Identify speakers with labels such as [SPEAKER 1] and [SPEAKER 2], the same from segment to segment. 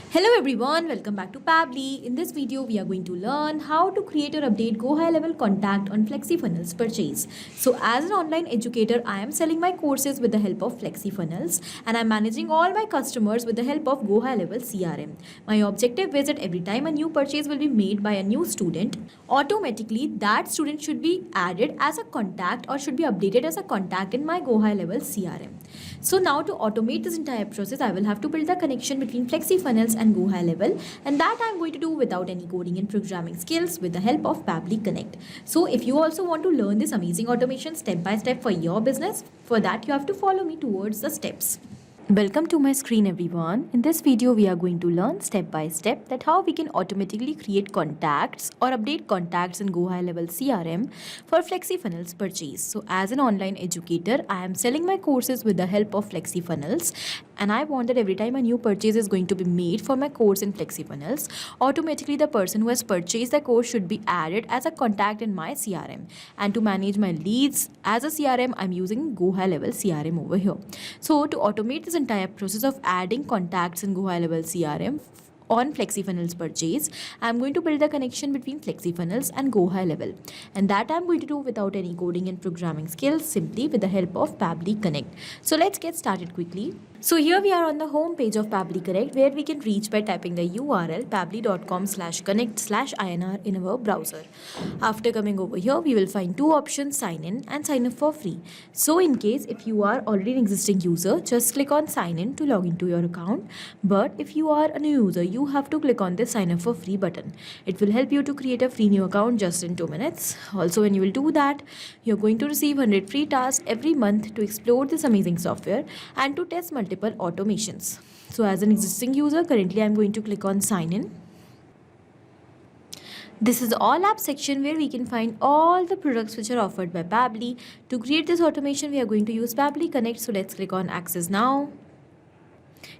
[SPEAKER 1] Hello everyone, welcome back to Pabbly. In this video, we are going to learn how to create or update GoHighLevel contact on FlexiFunnels purchase. So as an online educator, I am selling my courses with the help of FlexiFunnels and I'm managing all my customers with the help of GoHighLevel CRM. My objective is that every time a new purchase will be made by a new student, automatically that student should be added as a contact or should be updated as a contact in my GoHighLevel CRM. So now to automate this entire process, I will have to build the connection between FlexiFunnels and GoHighLevel, and that I'm going to do without any coding and programming skills with the help of Pabbly Connect. So if you also want to learn this amazing automation step by step for your business, for that you have to follow me towards the steps. Welcome to my screen everyone. In this video we are going to learn step by step that how we can automatically create contacts or update contacts in GoHighLevel CRM for FlexiFunnels purchase. So as an online educator, I am selling my courses with the help of FlexiFunnels and I want that every time a new purchase is going to be made for my course in FlexiFunnels, automatically the person who has purchased the course should be added as a contact in my CRM. And to manage my leads as a CRM, I'm using GoHighLevel CRM over here. So to automate this entire process of adding contacts in GoHighLevel CRM on FlexiFunnels purchase, I'm going to build a connection between FlexiFunnels and GoHighLevel, and that I'm going to do without any coding and programming skills, simply with the help of Pabbly Connect. So let's get started quickly. So here we are on the home page of Pabbly Connect, where we can reach by typing the URL pabbly.com/connect/INR in our browser. After coming over here, we will find two options: sign in and sign up for free. So in case if you are already an existing user, just click on sign in to log into your account. But if you are a new user, you have to click on this sign up for free button. It will help you to create a free new account just in 2 minutes. Also, when you will do that, you're going to receive 100 free tasks every month to explore this amazing software and to test multiple automations. So as an existing user, currently I'm going to click on sign in. This is the all app section where we can find all the products which are offered by Pabbly. To create this automation, we are going to use Pabbly Connect. So let's click on access now.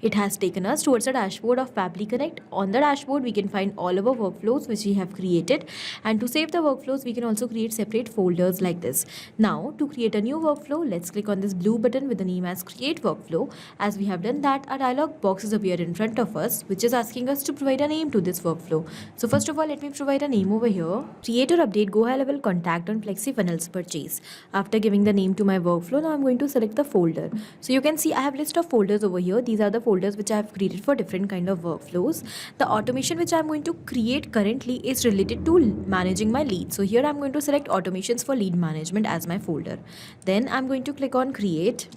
[SPEAKER 1] It has taken us towards the dashboard of Pabbly Connect. On the dashboard, we can find all our workflows which we have created. And to save the workflows, we can also create separate folders like this. Now, to create a new workflow, let's click on this blue button with the name as Create Workflow. As we have done that, a dialog box is appeared in front of us, which is asking us to provide a name to this workflow. So first of all, let me provide a name over here. Create or update GoHighLevel contact on FlexiFunnels purchase. After giving the name to my workflow, now I'm going to select the folder. So you can see I have a list of folders over here. These are the folders which I have created for different kind of workflows. The automation which I'm going to create currently is related to managing my leads. So here I'm going to select automations for lead management as my folder. Then I'm going to click on create.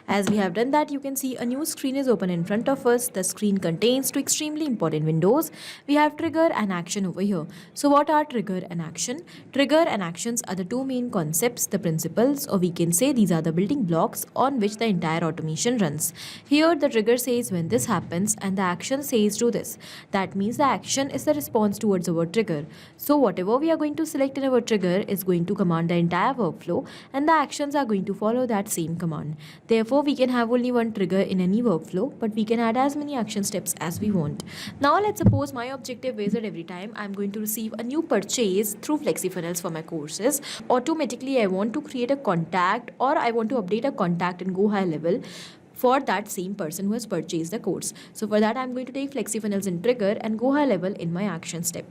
[SPEAKER 1] As we have done that, you can see a new screen is open in front of us. The screen contains two extremely important windows. We have trigger and action over here. So what are trigger and action? Trigger and actions are the two main concepts, the principles, or we can say these are the building blocks on which the entire automation runs. Here the trigger says when this happens and the action says do this. That means the action is the response towards our trigger. So whatever we are going to select in our trigger is going to command the entire workflow, and the actions are going to follow that same command. Therefore, we can have only one trigger in any workflow, but we can add as many action steps as we want. Now let's suppose my objective is that every time I'm going to receive a new purchase through FlexiFunnels for my courses, automatically I want to create a contact or I want to update a contact in GoHighLevel for that same person who has purchased the course. So for that, I'm going to take FlexiFunnels in trigger and GoHighLevel in my action step.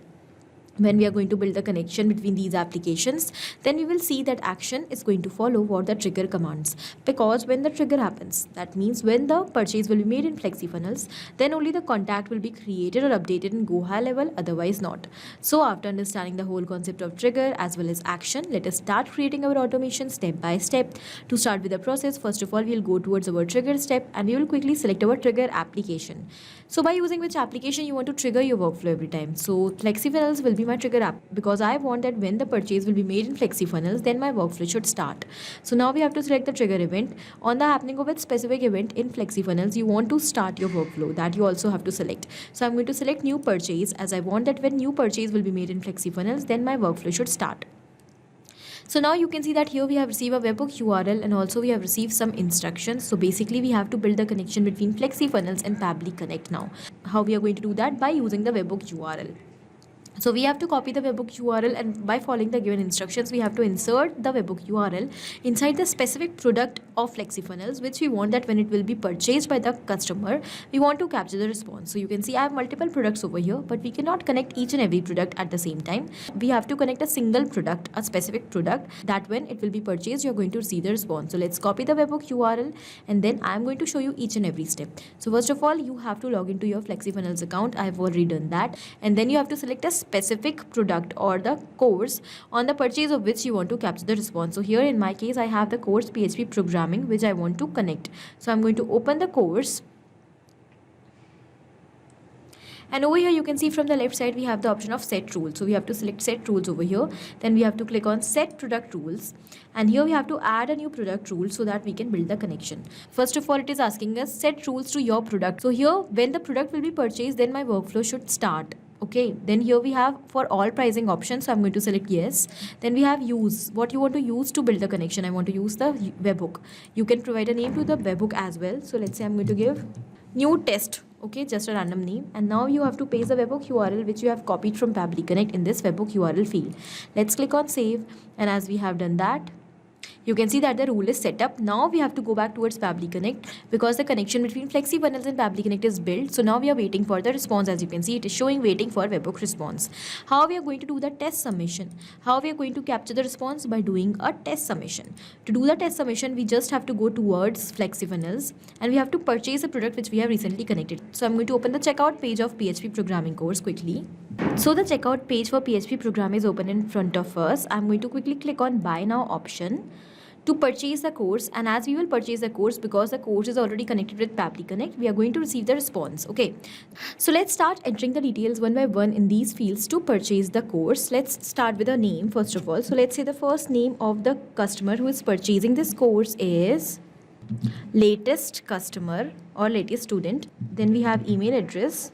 [SPEAKER 1] When we are going to build the connection between these applications, then we will see that action is going to follow what the trigger commands. Because when the trigger happens, that means when the purchase will be made in FlexiFunnels, then only the contact will be created or updated in GoHighLevel, otherwise not. So after understanding the whole concept of trigger as well as action, let us start creating our automation step by step. To start with the process, first of all, we will go towards our trigger step and we will quickly select our trigger application. So by using which application you want to trigger your workflow every time. So FlexiFunnels will be my trigger app because I want that when the purchase will be made in FlexiFunnels, then my workflow should start. So now we have to select the trigger event. On the happening of a specific event in FlexiFunnels, you want to start your workflow. That you also have to select. So I'm going to select new purchase as I want that when new purchase will be made in FlexiFunnels, then my workflow should start. So now you can see that here we have received a webhook URL and also we have received some instructions. So basically we have to build the connection between FlexiFunnels and Pabbly Connect now. How we are going to do that? By using the webhook URL. So we have to copy the webhook URL, and by following the given instructions, we have to insert the webhook URL inside the specific product of FlexiFunnels, which we want that when it will be purchased by the customer, we want to capture the response. So you can see I have multiple products over here, but we cannot connect each and every product at the same time. We have to connect a single product, a specific product, that when it will be purchased, you're going to see the response. So let's copy the webhook URL, and then I'm going to show you each and every step. So first of all, you have to log into your FlexiFunnels account. I've already done that. And then you have to select a specific product or the course on the purchase of which you want to capture the response. So here in my case, I have the course PHP programming, which I want to connect. So I'm going to open the course. And over here you can see from the left side we have the option of set rules. So we have to select set rules over here. Then we have to click on set product rules. And here we have to add a new product rule so that we can build the connection. First of all, it is asking us set rules to your product. So here when the product will be purchased, then my workflow should start. Okay, then here we have for all pricing options, so I'm going to select yes. Then we have use, what you want to use to build the connection. I want to use the webhook. You can provide a name to the webhook as well. So let's say I'm going to give new test, okay, just a random name. And now you have to paste the webhook URL which you have copied from Pabbly Connect in this webhook URL field. Let's click on save, and as we have done that, you can see that the rule is set up. Now we have to go back towards Pabbly Connect because the connection between FlexiFunnels and Pabbly Connect is built. So now we are waiting for the response. As you can see, it is showing waiting for webhook response. How we are going to do the test submission? How we are going to capture the response? By doing a test submission. To do the test submission, we just have to go towards FlexiFunnels and we have to purchase a product which we have recently connected. So I'm going to open the checkout page of PHP programming course quickly. So the checkout page for PHP program is open in front of us. I'm going to quickly click on buy now option to purchase the course, and as we will purchase the course, because the course is already connected with Pabbly Connect, we are going to receive the response. Okay, so let's start entering the details one by one in these fields to purchase the course. Let's start with a name first of all. So let's say the first name of the customer who is purchasing this course is latest customer or latest student. Then we have email address,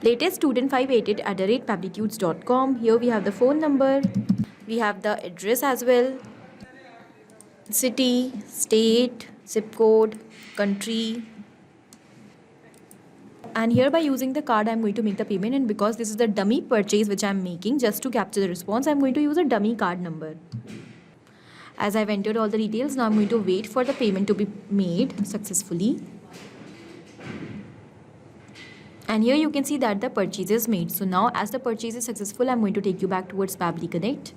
[SPEAKER 1] latest student 588@pabblytudes.com. Here we have the phone number. We have the address as well, city, state, zip code, country. And here by using the card, I'm going to make the payment. And because this is the dummy purchase which I'm making just to capture the response, I'm going to use a dummy card number. As I've entered all the details, now I'm going to wait for the payment to be made successfully. And here you can see that the purchase is made. So now as the purchase is successful, I'm going to take you back towards Pabbly Connect.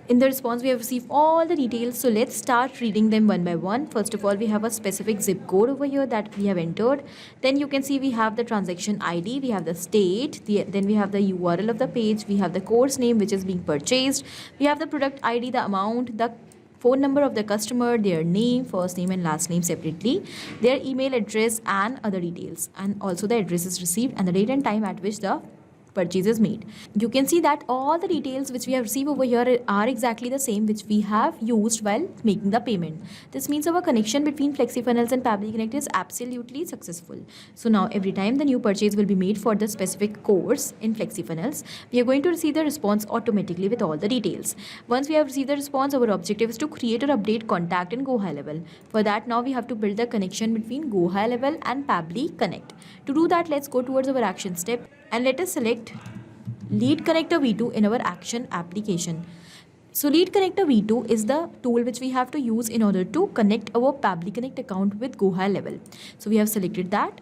[SPEAKER 1] In the response, we have received all the details. So let's start reading them one by one. First of all, we have a specific zip code over here that we have entered. Then you can see we have the transaction ID, we have the state, then we have the URL of the page, we have the course name which is being purchased, we have the product ID, the amount, the phone number of the customer, their name, first name and last name separately, their email address and other details, and also the address is received and the date and time at which the purchase is made. You can see that all the details which we have received over here are exactly the same which we have used while making the payment. This means our connection between FlexiFunnels and Pabbly Connect is absolutely successful. So now every time the new purchase will be made for the specific course in FlexiFunnels, we are going to receive the response automatically with all the details. Once we have received the response, our objective is to create or update contact in GoHighLevel. For that, now we have to build the connection between GoHighLevel and Pabbly Connect. To do that, let's go towards our action step and let us select Lead Connector V2 in our action application. So Lead Connector V2 is the tool which we have to use in order to connect our Pabbly Connect account with GoHighLevel. So we have selected that.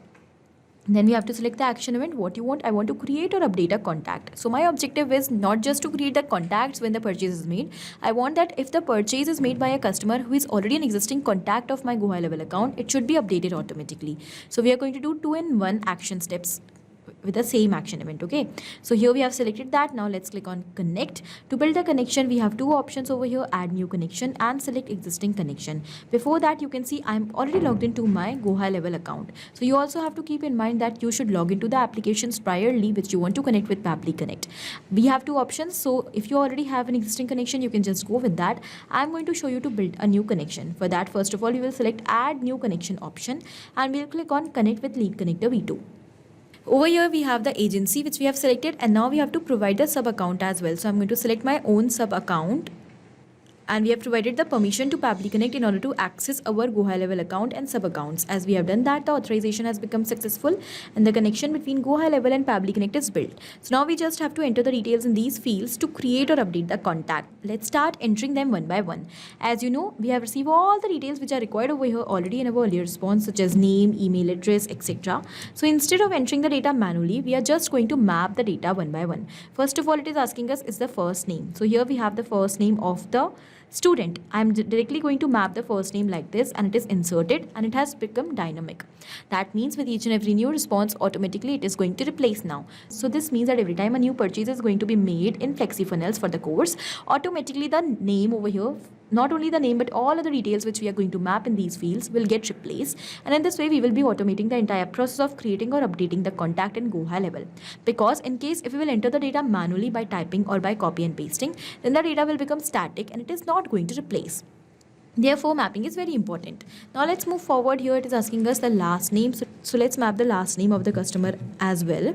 [SPEAKER 1] Then we have to select the action event. What you want? I want to create or update a contact. So my objective is not just to create the contacts when the purchase is made. I want that if the purchase is made by a customer who is already an existing contact of my GoHighLevel account, it should be updated automatically. So we are going to do 2-in-1 action steps with the same action event. Okay, so here we have selected that. Now let's click on connect. To build the connection, we have two options over here, add new connection and select existing connection. Before that, you can see I'm already logged into my GoHighLevel account. So you also have to keep in mind that you should log into the applications priorly which you want to connect with Pabbly Connect. We have two options. So if you already have an existing connection, you can just go with that. I'm going to show you to build a new connection. For that, first of all, you will select add new connection option and we'll click on connect with Lead Connector V2. Over here we have the agency which we have selected, and now we have to provide the sub account as well. So I'm going to select my own sub account And we have provided the permission to Pabbly Connect in order to access our GoHighLevel account and sub-accounts. As we have done that, the authorization has become successful and the connection between GoHighLevel and Pabbly Connect is built. So now we just have to enter the details in these fields to create or update the contact. Let's start entering them one by one. As you know, we have received all the details which are required over here already in our earlier response, such as name, email address, etc. So instead of entering the data manually, we are just going to map the data one by one. First of all, it is asking us is the first name. So here we have the first name of the student. I'm directly going to map the first name like this, and it is inserted and it has become dynamic. That means with each and every new response, automatically it is going to replace now. So this means that every time a new purchase is going to be made in FlexiFunnels for the course, automatically the name over here, not only the name but all other details which we are going to map in these fields will get replaced, and in this way we will be automating the entire process of creating or updating the contact in GoHighLevel. Because in case if we will enter the data manually by typing or by copy and pasting, then the data will become static and it is not going to replace. Therefore, mapping is very important. Now let's move forward. Here it is asking us the last name. So let's map the last name of the customer as well.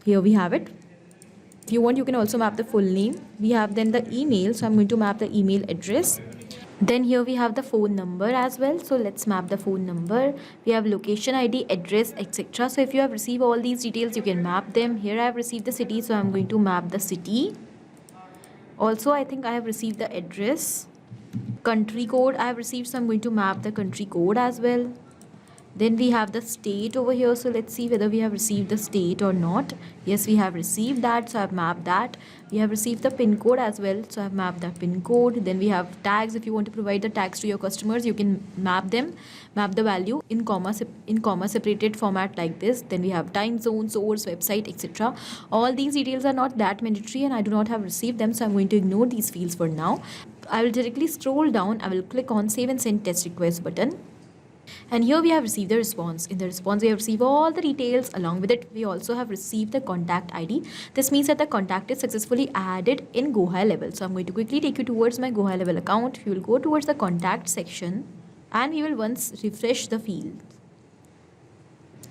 [SPEAKER 1] Here we have it. If you want, you can also map the full name. We have then the email. So I'm going to map the email address. Then here we have the phone number as well. So let's map the phone number. We have location ID, address, etc. So if you have received all these details, you can map them. Here I have received the city. So I'm going to map the city. Also, I think I have received the address. Country code I have received, so I'm going to map the country code as well. Then we have the state over here, so let's see whether we have received the state or not. Yes, we have received that, so I've mapped that. We have received the pin code as well, so I've mapped the pin code. Then we have tags. If you want to provide the tags to your customers, you can map them, map the value in comma separated format like this. Then we have time zone, source, website, etc. All these details are not that mandatory and I do not have received them, so I'm going to ignore these fields for now. I will directly scroll down. I will click on save and send test request button. And here we have received the response. In the response, we have received all the details. Along with it, we also have received the contact ID. This means that the contact is successfully added in GoHighLevel. So I'm going to quickly take you towards my GoHighLevel account. We will go towards the contact section and we will once refresh the field.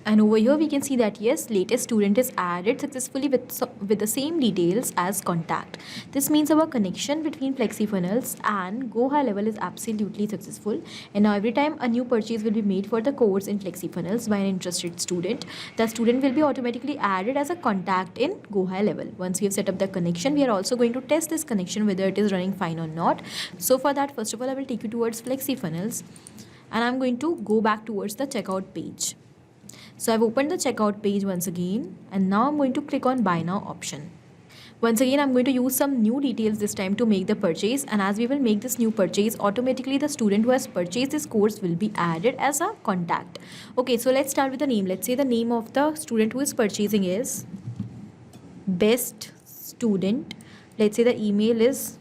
[SPEAKER 1] And over here we can see that yes, latest student is added successfully with the same details as contact. This means our connection between FlexiFunnels and GoHighLevel is absolutely successful. And now every time a new purchase will be made for the course in FlexiFunnels by an interested student, the student will be automatically added as a contact in GoHighLevel. Once we have set up the connection, we are also going to test this connection whether it is running fine or not. So for that, first of all, I will take you towards FlexiFunnels and I'm going to go back towards the checkout page. So I've opened the checkout page once again and now I'm going to click on buy now option. Once again, I'm going to use some new details this time to make the purchase, and as we will make this new purchase, automatically the student who has purchased this course will be added as a contact. Okay, so let's start with the name. Let's say the name of the student who is purchasing is best student. Let's say the email is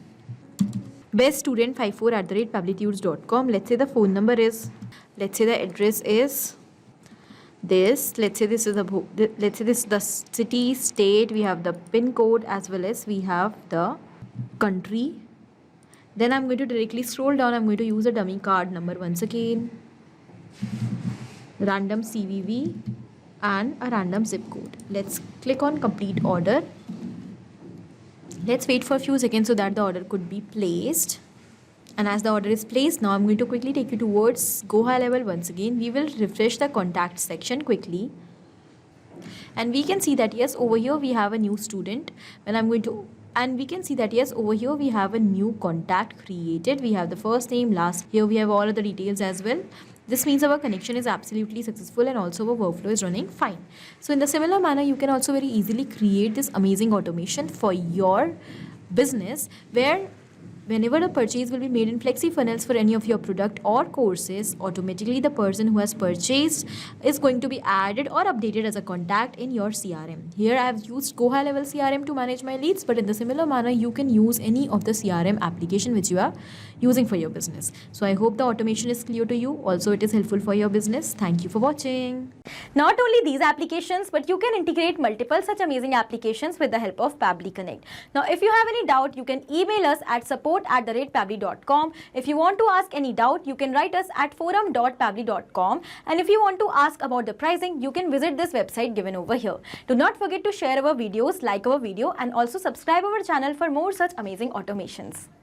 [SPEAKER 1] beststudent54@pabblytudes.com. Let's say the phone number is, let's say the address is this. Let's say this is the city, state. We have the pin code as well as we have the country. Then I'm going to directly scroll down. I'm going to use a dummy card number once again, random CVV and a random zip code. Let's click on complete order. Let's wait for a few seconds so that the order could be placed. And as the order is placed, now I'm going to quickly take you towards GoHighLevel once again. We will refresh the contact section quickly. And we can see that yes, over here we have a new student. And we can see that yes, over here we have a new contact created. We have the first name, last. Here we have all of the details as well. This means our connection is absolutely successful and also our workflow is running fine. So in the similar manner, you can also very easily create this amazing automation for your business, where whenever a purchase will be made in FlexiFunnels for any of your product or courses, automatically the person who has purchased is going to be added or updated as a contact in your CRM. Here I have used GoHighLevel CRM to manage my leads, but in the similar manner, you can use any of the CRM application which you are using for your business. So I hope the automation is clear to you. Also, it is helpful for your business. Thank you for watching.
[SPEAKER 2] Not only these applications, but you can integrate multiple such amazing applications with the help of Pabbly Connect. Now, if you have any doubt, you can email us at support@pabbly.com. If you want to ask any doubt, you can write us at forum.pabbly.com. And if you want to ask about the pricing, you can visit this website given over here. Do not forget to share our videos, like our video, and also subscribe our channel for more such amazing automations.